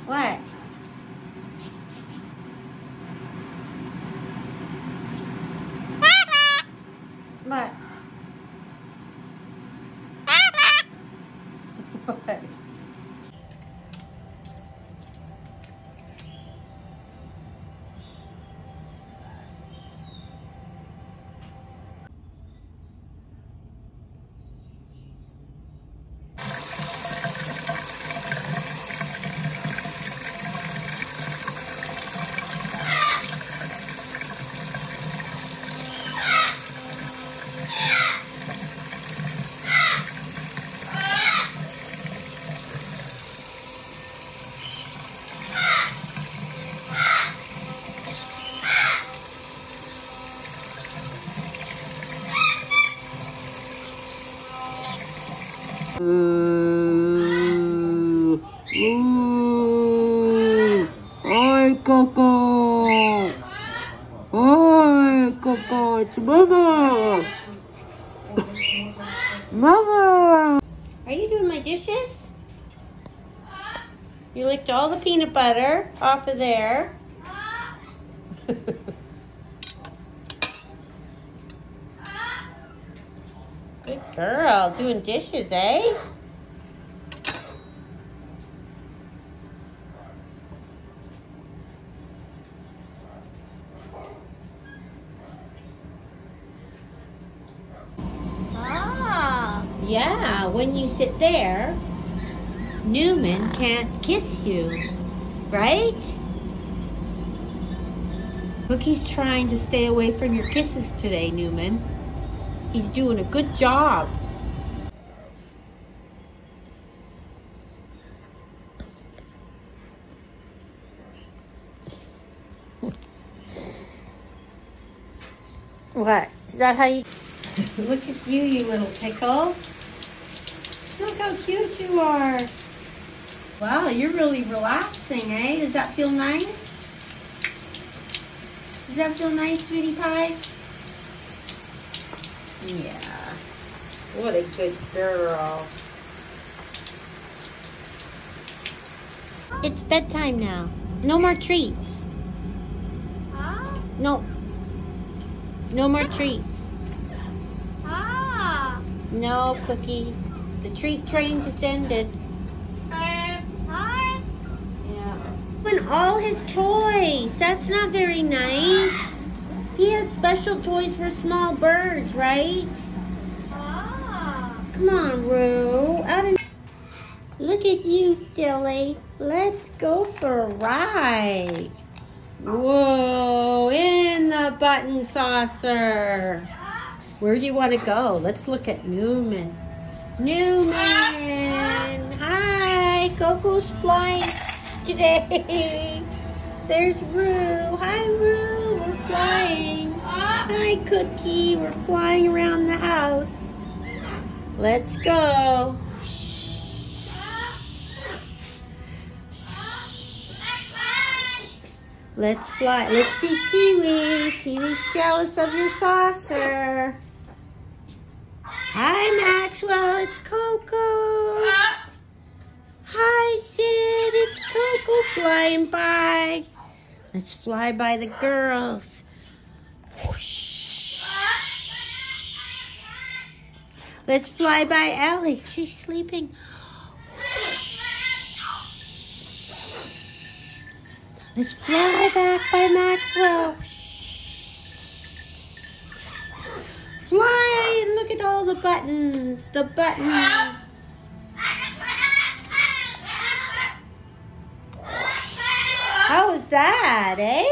What? What? What? Hi, Coco. Hi, Coco. It's Mama. Mama. Are you doing my dishes? You licked all the peanut butter off of there. Good girl, doing dishes, eh? Ah, yeah, when you sit there, Newman can't kiss you, right? Cookie's trying to stay away from your kisses today, Newman. He's doing a good job. What? Is that how you... Look at you, you little pickle. Look how cute you are. Wow, you're really relaxing, eh? Does that feel nice? Does that feel nice, sweetie pie? Yeah. What a good girl. It's bedtime now. No more treats. Huh? No. No more treats. Ah. No, Cookie. The treat train just ended. Hi. Yeah. And all his toys. That's not very nice. He has special toys for small birds, right? Ah. Come on, Roo. Look at you, silly. Let's go for a ride. Whoa, in the button saucer. Where do you want to go? Let's look at Newman. Newman. Hi, Coco's flying today. There's Roo. Hi, Roo. We're flying. Hi, Cookie. We're flying around the house. Let's go. Let's fly. Let's see Kiwi. Kiwi's jealous of your saucer. Hi, Maxwell. It's Coco. Hi, Sid. It's Coco flying by. Let's fly by the girls. Whoosh. Let's fly by Ellie. She's sleeping. Let's fly back by Maxwell. Fly and look at all the buttons. The buttons. How was that, eh?